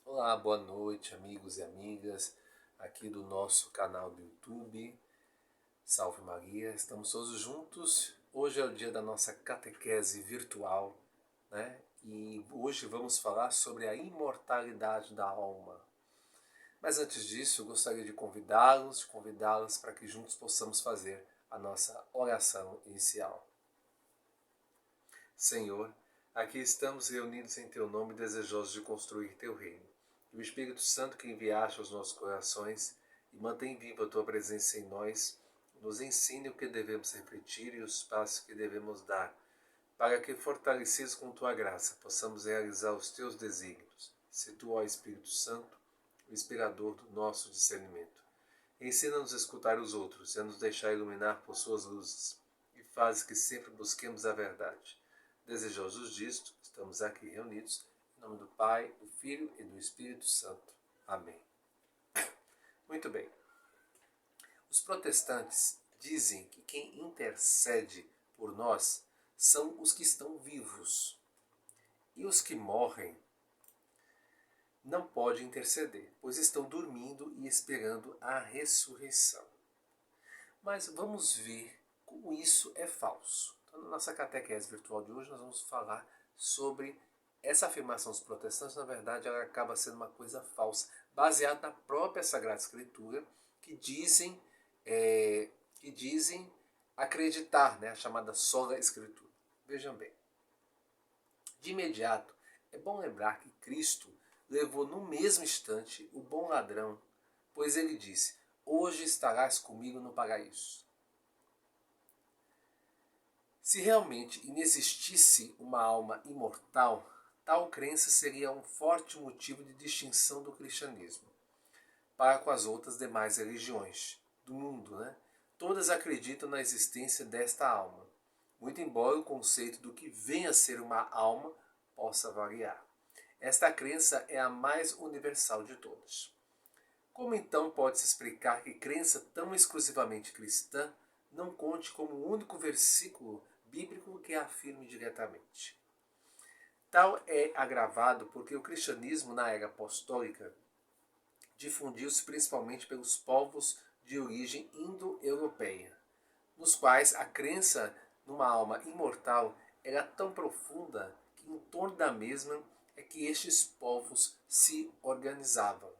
Olá, boa noite, amigos e amigas aqui do nosso canal do YouTube. Salve Maria, estamos todos juntos. Hoje é o dia da nossa catequese virtual, né? E hoje vamos falar sobre a imortalidade da alma. Mas antes disso, eu gostaria de convidá-las para que juntos possamos fazer a nossa oração inicial. Senhor, aqui estamos reunidos em Teu nome, desejosos de construir Teu reino. E o Espírito Santo que enviaste aos nossos corações e mantém viva a Tua presença em nós, nos ensine o que devemos refletir e os passos que devemos dar, para que, fortalecidos com Tua graça, possamos realizar os Teus desígnios. Se Tu, ó Espírito Santo, o inspirador do nosso discernimento. Ensina-nos a escutar os outros e a nos deixar iluminar por Suas luzes, e faz que sempre busquemos a verdade. Desejosos disto, estamos aqui reunidos, em nome do Pai, do Filho e do Espírito Santo. Amém. Muito bem. Os protestantes dizem que quem intercede por nós são os que estão vivos. E os que morrem não podem interceder, pois estão dormindo e esperando a ressurreição. Mas vamos ver como isso é falso. Então, na nossa catequese virtual de hoje, nós vamos falar sobre essa afirmação dos protestantes. Na verdade, ela acaba sendo uma coisa falsa, baseada na própria Sagrada Escritura, que dizem acreditar, né, a chamada sola Escritura. Vejam bem. De imediato, é bom lembrar que Cristo levou no mesmo instante o bom ladrão, pois ele disse: hoje estarás comigo no paraíso. Se realmente inexistisse uma alma imortal, tal crença seria um forte motivo de distinção do cristianismo para com as outras demais religiões do mundo, né? Todas acreditam na existência desta alma, muito embora o conceito do que vem a ser uma alma possa variar. Esta crença é a mais universal de todas. Como então pode-se explicar que crença tão exclusivamente cristã não conte como o único versículo bíblico que a afirme diretamente? Tal é agravado porque o cristianismo na era apostólica difundiu-se principalmente pelos povos de origem indo-europeia, nos quais a crença numa alma imortal era tão profunda que em torno da mesma é que estes povos se organizavam.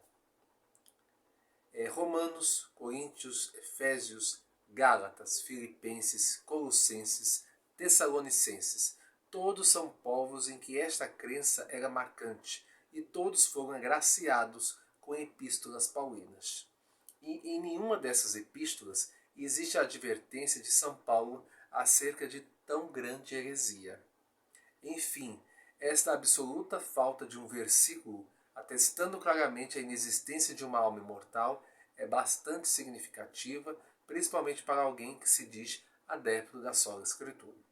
Romanos, Coríntios, Efésios, Gálatas, Filipenses, Colossenses, Tessalonicenses, todos são povos em que esta crença era marcante e todos foram agraciados com epístolas paulinas. E em nenhuma dessas epístolas existe a advertência de São Paulo acerca de tão grande heresia. Enfim, esta absoluta falta de um versículo atestando claramente a inexistência de uma alma imortal é bastante significativa, principalmente para alguém que se diz adepto da sola Escritura.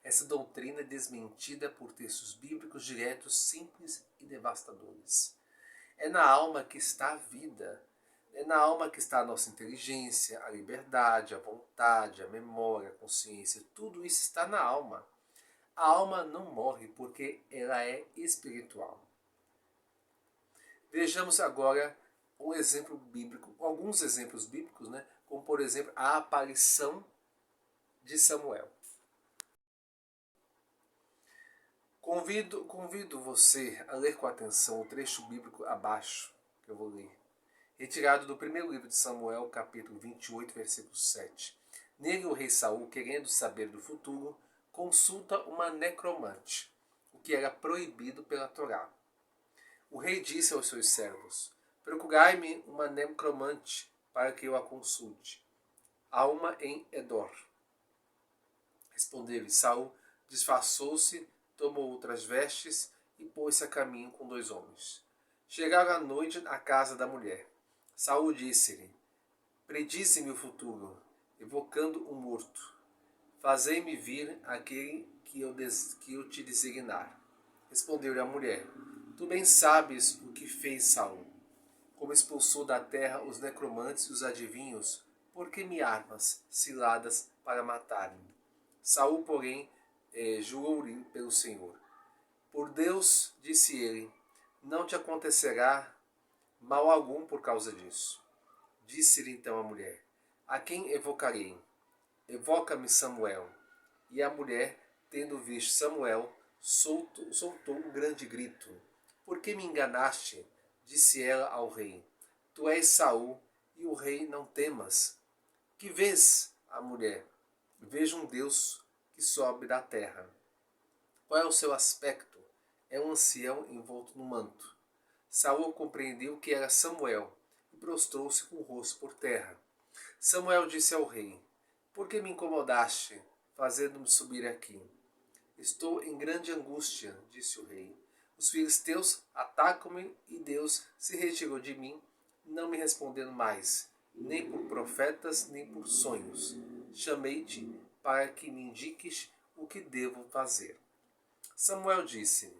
Essa doutrina é desmentida por textos bíblicos diretos, simples e devastadores. É na alma que está a vida. É na alma que está a nossa inteligência, a liberdade, a vontade, a memória, a consciência. Tudo isso está na alma. A alma não morre porque ela é espiritual. Vejamos agora um exemplo bíblico, alguns exemplos bíblicos, né? Como por exemplo a aparição de Samuel. Convido você a ler com atenção o trecho bíblico abaixo, que eu vou ler. Retirado do primeiro livro de Samuel, capítulo 28, versículo 7. Nele o rei Saul, querendo saber do futuro, consulta uma necromante, o que era proibido pela Torá. O rei disse aos seus servos: procurai-me uma necromante para que eu a consulte. Há uma em Edor. Respondeu-lhe Saul, disfarçou-se, tomou outras vestes e pôs-se a caminho com 2 homens. Chegaram à noite à casa da mulher. Saul disse-lhe: predize-me o futuro, evocando o morto. Fazei-me vir aquele que eu te designar. Respondeu-lhe a mulher: tu bem sabes o que fez Saul, como expulsou da terra os necromantes e os adivinhos, por que me armas ciladas para matar-me? Saul, porém, jurou-lhe pelo Senhor. Por Deus, disse ele, não te acontecerá mal algum por causa disso. Disse-lhe então a mulher: A quem evocarei? Evoca-me Samuel. E a mulher, tendo visto Samuel, soltou um grande grito. Por que me enganaste? Disse ela ao rei. Tu és Saul, e o rei não temas. Que vês? A mulher. Vejo um Deus que sobe da terra. Qual é o seu aspecto? É um ancião envolto no manto. Saul compreendeu que era Samuel e prostrou-se com o rosto por terra. Samuel disse ao rei: Por que me incomodaste, fazendo-me subir aqui? Estou em grande angústia, disse o rei. Os filisteus atacam-me e Deus se retirou de mim, não me respondendo mais, nem por profetas, nem por sonhos. Chamei-te para que me indiques o que devo fazer. Samuel disse: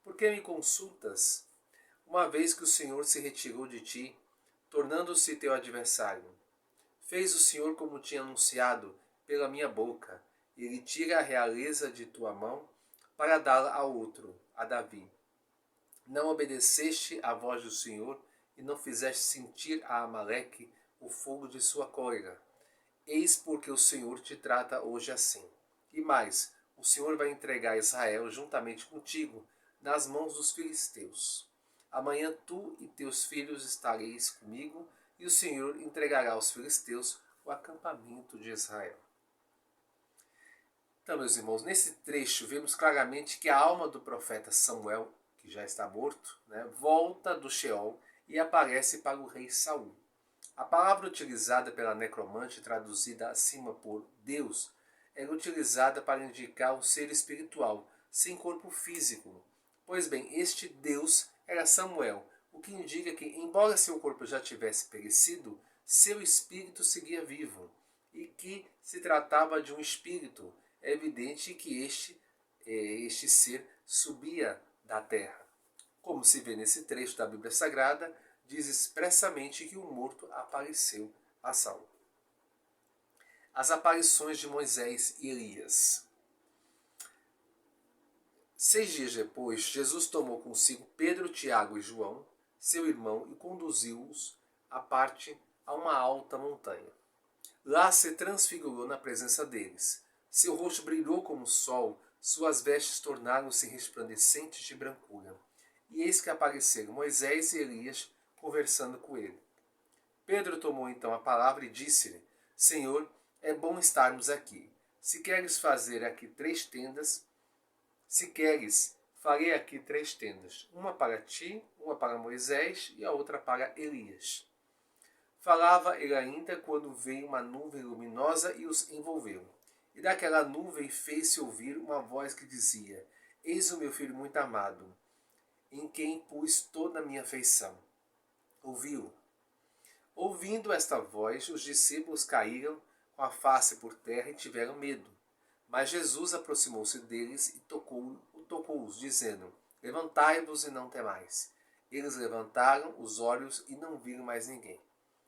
Por que me consultas? Uma vez que o Senhor se retirou de ti, tornando-se teu adversário. Fez o Senhor como tinha anunciado pela minha boca. Ele tira a realeza de tua mão para dá-la a outro, a Davi. Não obedeceste à voz do Senhor e não fizeste sentir a Amaleque o fogo de sua cólera. Eis porque o Senhor te trata hoje assim. E mais, o Senhor vai entregar Israel juntamente contigo nas mãos dos filisteus. Amanhã tu e teus filhos estareis comigo, e o Senhor entregará aos filisteus o acampamento de Israel. Então, meus irmãos, nesse trecho vemos claramente que a alma do profeta Samuel, que já está morto, volta do Sheol e aparece para o rei Saul. A palavra utilizada pela necromante, traduzida acima por Deus, era utilizada para indicar um ser espiritual, sem corpo físico. Pois bem, este Deus era Samuel, o que indica que, embora seu corpo já tivesse perecido, seu espírito seguia vivo, e que se tratava de um espírito. É evidente que este ser subia da terra. Como se vê nesse trecho da Bíblia Sagrada, diz expressamente que o morto apareceu a Saul. As aparições de Moisés e Elias. 6 dias depois, Jesus tomou consigo Pedro, Tiago e João, seu irmão, e conduziu-os à parte a uma alta montanha. Lá se transfigurou na presença deles. Seu rosto brilhou como o sol, suas vestes tornaram-se resplandecentes de brancura. E eis que apareceram Moisés e Elias conversando com ele. Pedro tomou então a palavra e disse-lhe: Senhor, é bom estarmos aqui. Se queres fazer aqui 3 tendas, farei aqui 3 tendas, uma para ti, uma para Moisés e a outra para Elias. Falava ele ainda quando veio uma nuvem luminosa e os envolveu. E daquela nuvem fez-se ouvir uma voz que dizia: Eis o meu filho muito amado, em quem pus toda a minha afeição. Ouviu? Ouvindo esta voz, os discípulos caíram com a face por terra e tiveram medo. Mas Jesus aproximou-se deles e tocou-os, dizendo: Levantai-vos e não temais. Eles levantaram os olhos e não viram mais ninguém,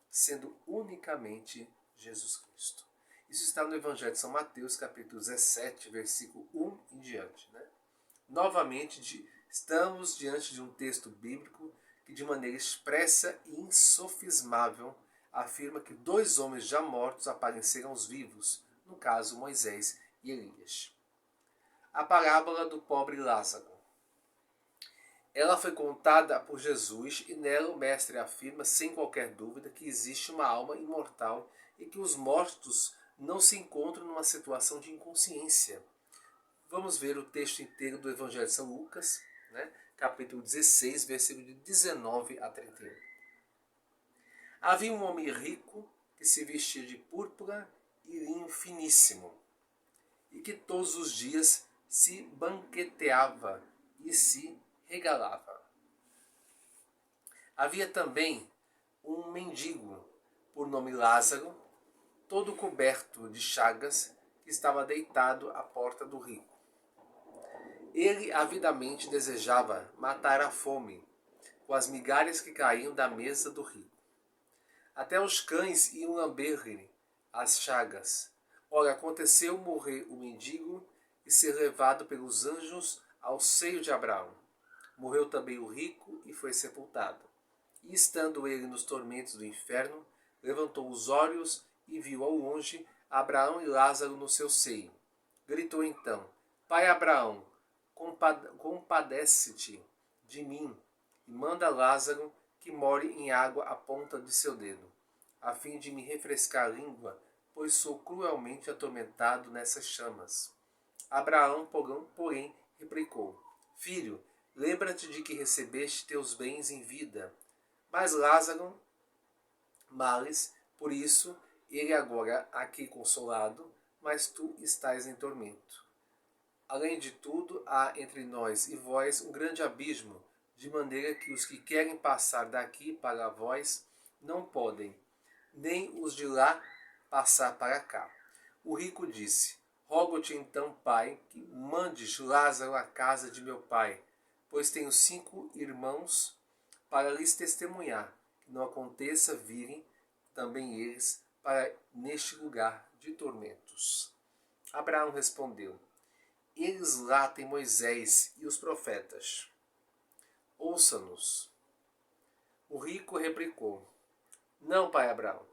sendo unicamente Jesus Cristo. Isso está no Evangelho de São Mateus, capítulo 17, versículo 1 em diante. Novamente, estamos diante de um texto bíblico que, de maneira expressa e insofismável, afirma que 2 homens já mortos apareceram aos vivos, no caso Moisés e Elias. A parábola do pobre Lázaro. Ela foi contada por Jesus e nela o mestre afirma sem qualquer dúvida que existe uma alma imortal e que os mortos não se encontram numa situação de inconsciência. Vamos ver o texto inteiro do Evangelho de São Lucas, capítulo 16, versículo de 19 a 31. Havia um homem rico que se vestia de púrpura e linho finíssimo, e que todos os dias se banqueteava e se regalava. Havia também um mendigo, por nome Lázaro, todo coberto de chagas, que estava deitado à porta do rico. Ele avidamente desejava matar a fome com as migalhas que caíam da mesa do rico. Até os cães iam lamber-lhe as chagas. Ora, aconteceu morrer o mendigo e ser levado pelos anjos ao seio de Abraão. Morreu também o rico e foi sepultado. E estando ele nos tormentos do inferno, levantou os olhos e viu ao longe Abraão e Lázaro no seu seio. Gritou então: Pai Abraão, compadece-te de mim e manda Lázaro que molhe em água a ponta de seu dedo, a fim de me refrescar a língua, pois sou cruelmente atormentado nessas chamas. Abraão, porém, replicou: Filho, lembra-te de que recebeste teus bens em vida, mas Lázaro males, por isso ele agora aqui consolado, mas tu estás em tormento. Além de tudo, há entre nós e vós um grande abismo, de maneira que os que querem passar daqui para vós não podem, nem os de lá passar para cá. O rico disse: Rogo-te então, pai, que mandes Lázaro à casa de meu pai, pois tenho 5 irmãos, para lhes testemunhar, que não aconteça virem também eles para neste lugar de tormentos. Abraão respondeu: Eles lá têm Moisés e os profetas. Ouça-nos. O rico replicou: Não, pai Abraão,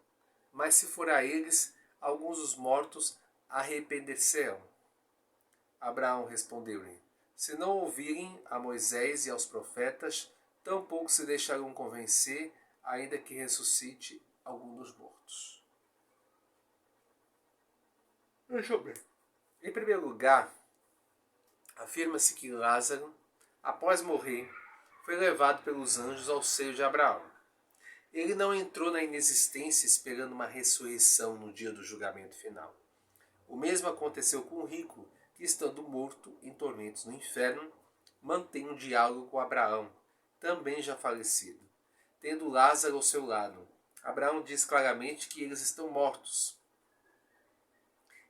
mas se for a eles, alguns dos mortos arrepender-se-ão. Abraão respondeu-lhe: Se não ouvirem a Moisés e aos profetas, tampouco se deixarão convencer, ainda que ressuscite algum dos mortos. Deixa eu ver. Em primeiro lugar, afirma-se que Lázaro, após morrer, foi levado pelos anjos ao seio de Abraão. Ele não entrou na inexistência esperando uma ressurreição no dia do julgamento final. O mesmo aconteceu com o rico, que, estando morto em tormentos no inferno, mantém um diálogo com Abraão, também já falecido. Tendo Lázaro ao seu lado, Abraão diz claramente que eles estão mortos.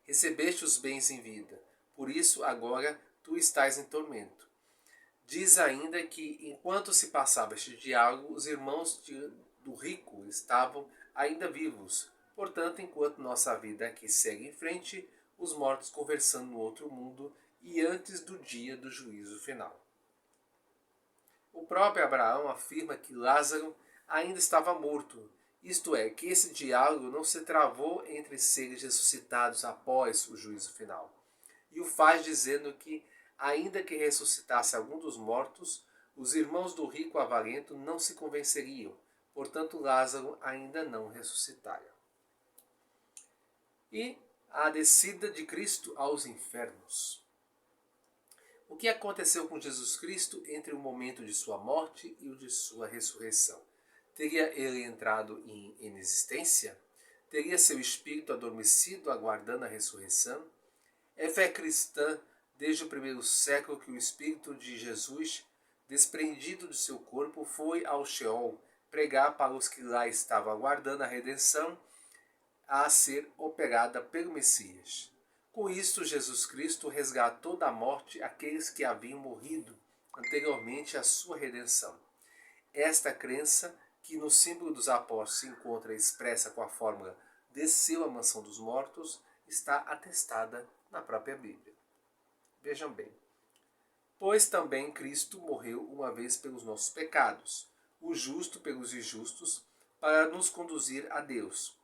Recebeste os bens em vida, por isso agora tu estás em tormento. Diz ainda que, enquanto se passava este diálogo, os irmãos do rico estavam ainda vivos. Portanto, enquanto nossa vida aqui segue em frente, os mortos conversando no outro mundo e antes do dia do juízo final. O próprio Abraão afirma que Lázaro ainda estava morto, isto é, que esse diálogo não se travou entre seres ressuscitados após o juízo final. E o faz dizendo que, ainda que ressuscitasse algum dos mortos, os irmãos do rico avarento não se convenceriam, portanto Lázaro ainda não ressuscitara. E a descida de Cristo aos infernos. O que aconteceu com Jesus Cristo entre o momento de sua morte e o de sua ressurreição? Teria ele entrado em inexistência? Teria seu espírito adormecido aguardando a ressurreição? É fé cristã desde o primeiro século que o espírito de Jesus, desprendido de seu corpo, foi ao Sheol pregar para os que lá estavam aguardando a redenção a ser operada pelo Messias. Com isto, Jesus Cristo resgatou da morte aqueles que haviam morrido anteriormente à sua redenção. Esta crença, que no símbolo dos apóstolos se encontra expressa com a fórmula desceu à mansão dos mortos, está atestada na própria Bíblia. Vejam bem. Pois também Cristo morreu uma vez pelos nossos pecados, o justo pelos injustos, para nos conduzir a Deus.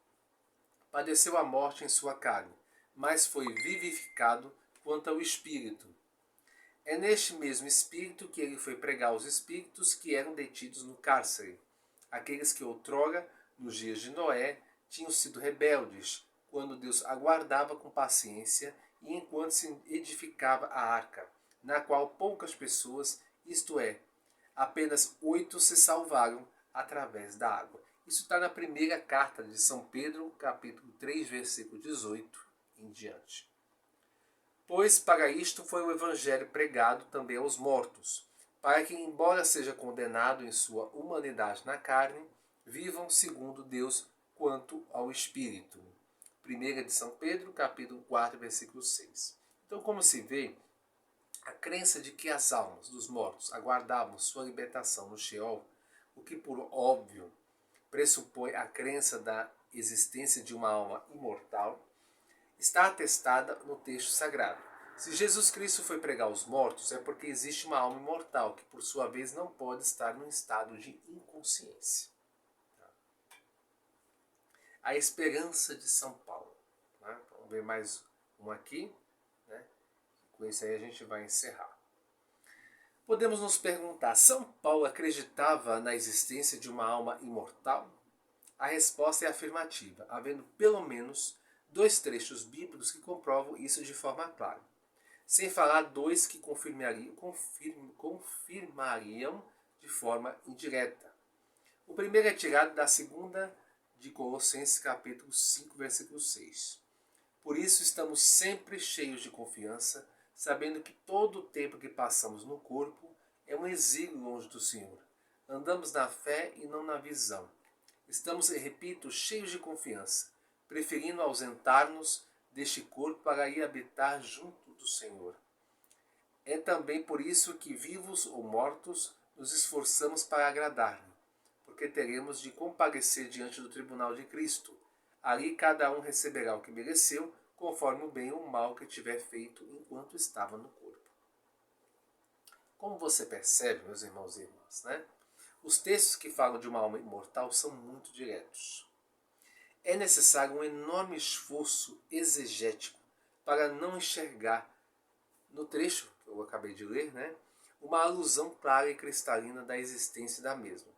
Padeceu a morte em sua carne, mas foi vivificado quanto ao Espírito. É neste mesmo Espírito que ele foi pregar aos espíritos que eram detidos no cárcere, aqueles que outrora, nos dias de Noé, tinham sido rebeldes, quando Deus aguardava com paciência e enquanto se edificava a arca, na qual poucas pessoas, isto é, apenas 8 se salvaram através da água. Isso está na primeira carta de São Pedro, capítulo 3, versículo 18 em diante. Pois para isto foi o Evangelho pregado também aos mortos, para que, embora seja condenado em sua humanidade na carne, vivam segundo Deus quanto ao Espírito. 1 de São Pedro, capítulo 4, versículo 6. Então, como se vê, a crença de que as almas dos mortos aguardavam sua libertação no Sheol, o que por óbvio pressupõe a crença da existência de uma alma imortal, está atestada no texto sagrado. Se Jesus Cristo foi pregar aos mortos, é porque existe uma alma imortal, que por sua vez não pode estar num estado de inconsciência. A esperança de São Paulo. Né? Vamos ver mais um aqui. Né? Com isso aí a gente vai encerrar. Podemos nos perguntar, São Paulo acreditava na existência de uma alma imortal? A resposta é afirmativa, havendo pelo menos 2 trechos bíblicos que comprovam isso de forma clara. Sem falar 2 que confirmariam de forma indireta. O primeiro é tirado da segunda de Colossenses capítulo 5, versículo 6. Por isso estamos sempre cheios de confiança, sabendo que todo o tempo que passamos no corpo é um exílio longe do Senhor. Andamos na fé e não na visão. Estamos, repito, cheios de confiança, preferindo ausentar-nos deste corpo para ir habitar junto do Senhor. É também por isso que, vivos ou mortos, nos esforçamos para agradar-lhe, porque teremos de comparecer diante do tribunal de Cristo. Ali cada um receberá o que mereceu, conforme o bem ou o mal que tiver feito enquanto estava no corpo. Como você percebe, meus irmãos e irmãs, né? Os textos que falam de uma alma imortal são muito diretos. É necessário um enorme esforço exegético para não enxergar no trecho que eu acabei de ler, né, uma alusão clara e cristalina da existência da mesma.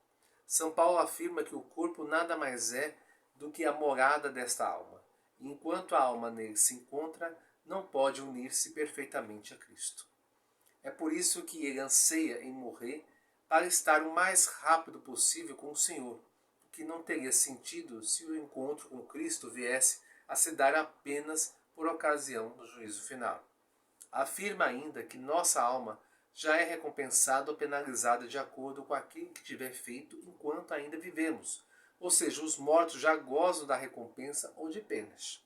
São Paulo afirma que o corpo nada mais é do que a morada desta alma, e enquanto a alma nele se encontra, não pode unir-se perfeitamente a Cristo. É por isso que ele anseia em morrer para estar o mais rápido possível com o Senhor, o que não teria sentido se o encontro com Cristo viesse a se dar apenas por ocasião do juízo final. Afirma ainda que nossa alma já é recompensada ou penalizada de acordo com aquilo que tiver feito enquanto ainda vivemos, ou seja, os mortos já gozam da recompensa ou de penas.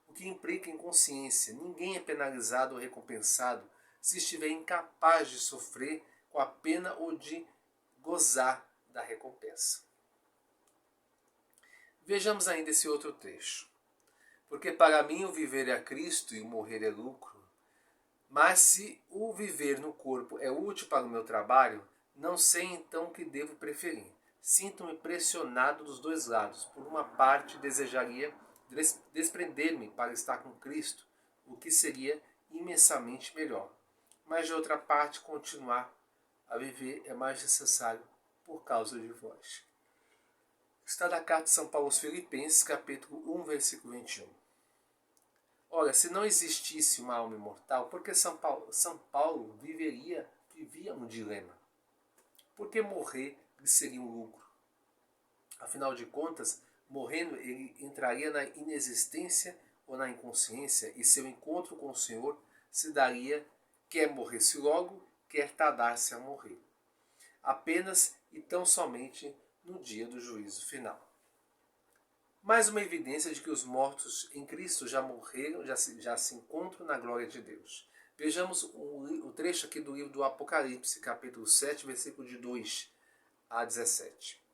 O que implica em consciência, ninguém é penalizado ou recompensado se estiver incapaz de sofrer com a pena ou de gozar da recompensa. Vejamos ainda esse outro trecho. Porque para mim o viver é Cristo e o morrer é lucro. Mas se o viver no corpo é útil para o meu trabalho, não sei então o que devo preferir. Sinto-me pressionado dos 2 lados. Por uma parte, desejaria desprender-me para estar com Cristo, o que seria imensamente melhor. Mas de outra parte, continuar a viver é mais necessário por causa de vós. Está da carta de São Paulo aos Filipenses, capítulo 1, versículo 21. Ora, se não existisse uma alma imortal, por que São Paulo vivia um dilema? Por que morrer lhe seria um lucro? Afinal de contas, morrendo ele entraria na inexistência ou na inconsciência, e seu encontro com o Senhor se daria, quer morresse logo, quer tardasse a morrer. Apenas e tão somente no dia do juízo final. Mais uma evidência de que os mortos em Cristo já morreram, já se encontram na glória de Deus. Vejamos o trecho aqui do livro do Apocalipse, capítulo 7, versículo de 2 a 17.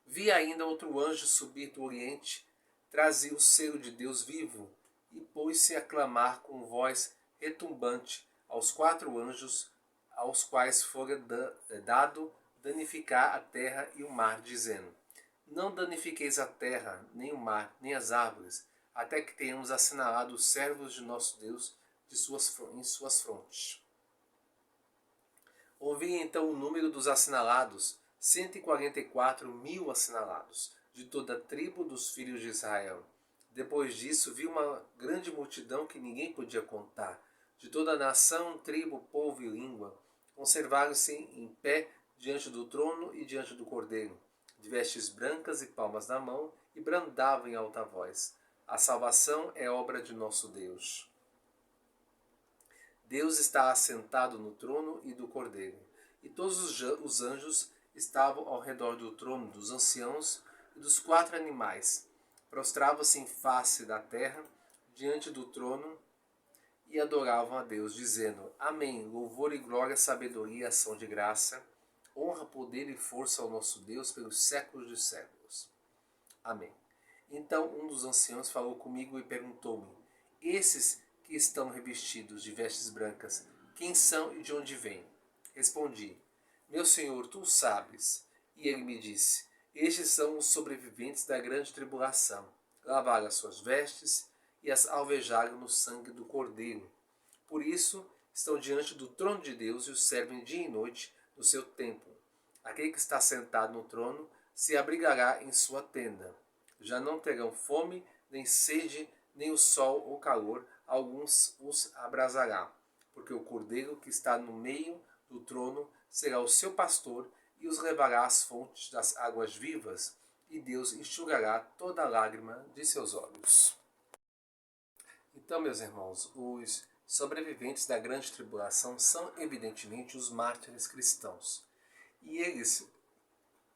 Vi ainda outro anjo subir do oriente, trazia o selo de Deus vivo, e pôs-se a clamar com voz retumbante aos 4 anjos, aos quais fora dado danificar a terra e o mar, dizendo: não danifiqueis a terra, nem o mar, nem as árvores, até que tenhamos assinalado os servos de nosso Deus em suas frontes. Ouvi então o número dos assinalados, 144.000 assinalados, de toda a tribo dos filhos de Israel. Depois disso vi uma grande multidão que ninguém podia contar, de toda a nação, tribo, povo e língua. Conservaram-se em pé diante do trono e diante do Cordeiro, de vestes brancas e palmas na mão, e brandavam em alta voz: a salvação é obra de nosso Deus. Deus está assentado no trono e do Cordeiro, e todos os anjos estavam ao redor do trono, dos anciãos e dos 4 animais. Prostravam-se em face da terra, diante do trono, e adoravam a Deus, dizendo: Amém, louvor e glória, sabedoria e ação de graça, honra, poder e força ao nosso Deus pelos séculos dos séculos. Amém. Então um dos anciãos falou comigo e perguntou-me: esses que estão revestidos de vestes brancas, quem são e de onde vêm? Respondi: Meu senhor, tu sabes. E ele me disse: Estes são os sobreviventes da grande tribulação. Lavaram as suas vestes e as alvejaram no sangue do Cordeiro. Por isso estão diante do trono de Deus e o servem dia e noite no seu templo. Aquele que está sentado no trono se abrigará em sua tenda. Já não terão fome, nem sede, nem o sol ou calor, alguns os abrasará. Porque o Cordeiro que está no meio do trono será o seu pastor e os levará às fontes das águas vivas, e Deus enxugará toda a lágrima de seus olhos. Então, meus irmãos, os sobreviventes da grande tribulação são evidentemente os mártires cristãos. E eles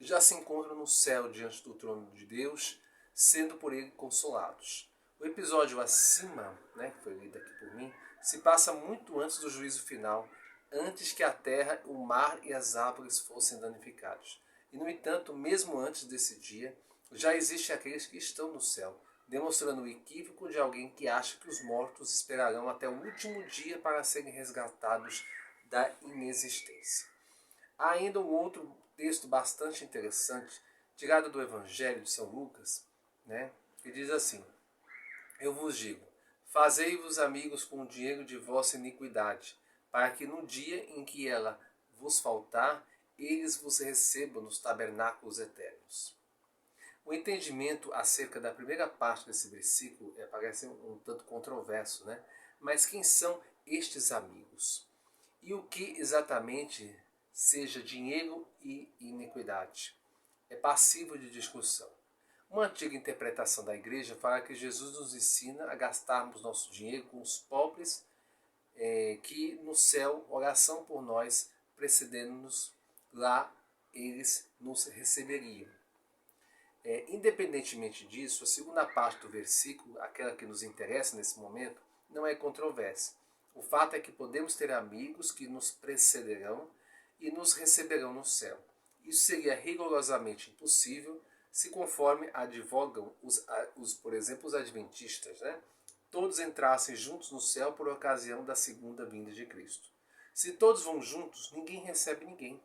já se encontram no céu diante do trono de Deus, sendo por ele consolados. O episódio acima, que foi lido aqui por mim, se passa muito antes do juízo final, antes que a terra, o mar e as árvores fossem danificados. E, no entanto, mesmo antes desse dia, já existem aqueles que estão no céu, demonstrando o equívoco de alguém que acha que os mortos esperarão até o último dia para serem resgatados da inexistência. Há ainda um outro texto bastante interessante, tirado do Evangelho de São Lucas, que diz assim: Eu vos digo, fazei-vos amigos com o dinheiro de vossa iniquidade, para que no dia em que ela vos faltar, eles vos recebam nos tabernáculos eternos. O entendimento acerca da primeira parte desse versículo parece um tanto controverso, Mas quem são estes amigos? E o que exatamente seja dinheiro e iniquidade? É passível de discussão. Uma antiga interpretação da igreja fala que Jesus nos ensina a gastarmos nosso dinheiro com os pobres, que no céu oração por nós, precedendo-nos lá, eles nos receberiam. Independentemente disso, a segunda parte do versículo, aquela que nos interessa nesse momento, não é controversa. O fato é que podemos ter amigos que nos precederão e nos receberão no céu. Isso seria rigorosamente impossível se, conforme advogam por exemplo, os adventistas, todos entrassem juntos no céu por ocasião da segunda vinda de Cristo. Se todos vão juntos, ninguém recebe ninguém.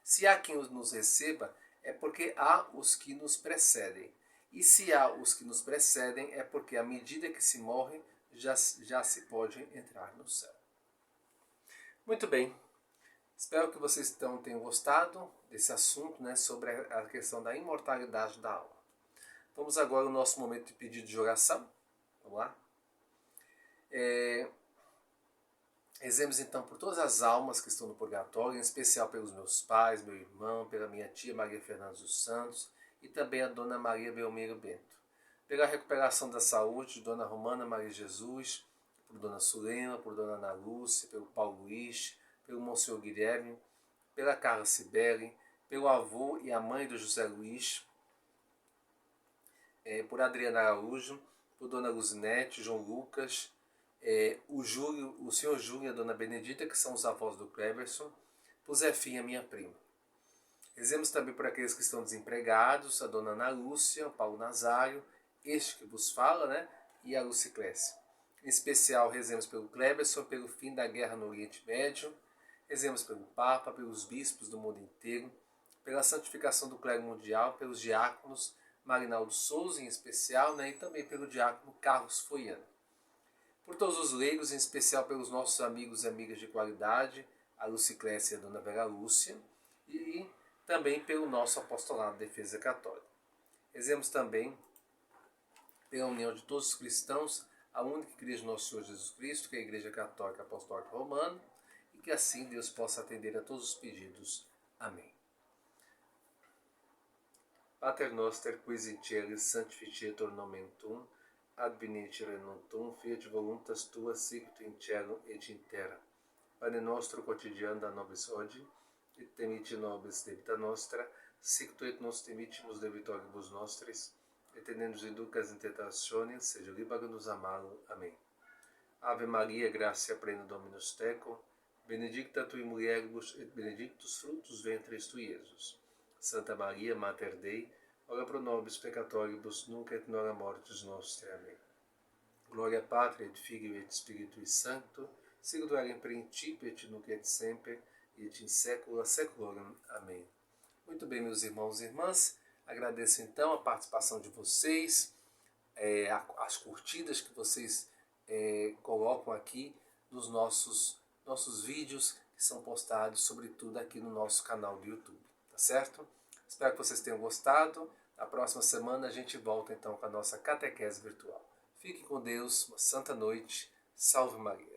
Se há quem nos receba, é porque há os que nos precedem. E se há os que nos precedem, é porque à medida que se morre, já se pode entrar no céu. Muito bem. Espero que vocês tenham gostado desse assunto, sobre a questão da imortalidade da alma. Vamos agora ao nosso momento de pedido de oração. Vamos lá? Rezemos então por todas as almas que estão no purgatório, em especial pelos meus pais, meu irmão, pela minha tia Maria Fernanda dos Santos e também a Dona Maria Belmiro Bento. Pela recuperação da saúde de Dona Romana Maria Jesus, por Dona Sulema, por Dona Ana Lúcia, pelo Paulo Luiz, pelo Monsenhor Guilherme, pela Carla Cibele, pelo avô e a mãe do José Luiz, por Adriana Araújo, por Dona Luzinete, João Lucas, o senhor Júlio e a Dona Benedita, que são os avós do Cleverson, por Zefinha, minha prima. Rezemos também por aqueles que estão desempregados, a Dona Ana Lúcia, o Paulo Nazário, este que vos fala, e a Luciclésia. Em especial, rezemos pelo Cleverson, pelo fim da guerra no Oriente Médio. Rezemos pelo Papa, pelos bispos do mundo inteiro, pela santificação do clero mundial, pelos diáconos, Marinaldo Souza em especial, e também pelo diácono Carlos Foiano. Por todos os leigos, em especial pelos nossos amigos e amigas de qualidade, a Luciclésia e a Dona Vera Lúcia, e também pelo nosso apostolado de defesa católica. Rezemos também pela união de todos os cristãos, a única igreja do nosso Senhor Jesus Cristo, que é a Igreja Católica Apostólica Romana, e que assim Deus possa atender a todos os pedidos. Amém. Pater noster, quis in celis sanctificetur nomen tuum, advenite regnum tuum, fiat voluntas tua, sicut in cielo et in terra. Pane nostro quotidiano da nobis hodie, et dimitte nobis debita nostra, sicut et nos dimittimus debitoribus nostris, et ne nos inducas in tentationem, sed libaga-nos a malo. Amém. Ave Maria, gratia plena Dominus tecum, benedicta tui mulieribus et benedictus fructus ventris tui, Iesus. Santa Maria, Mater Dei, ora pro nobis peccatoribus, nunc et in hora mortis nostre. Amém. Gloria Patri et Filio et Spiritui Sancto, sicut eram principio et nunc et semper, et in saecula saeculorum. Amém. Muito bem, meus irmãos e irmãs, agradeço então a participação de vocês, as curtidas que vocês colocam aqui nos nossos vídeos que são postados, sobretudo aqui no nosso canal do YouTube, tá certo? Espero que vocês tenham gostado. Na próxima semana a gente volta então com a nossa catequese virtual. Fique com Deus, uma santa noite, salve Maria.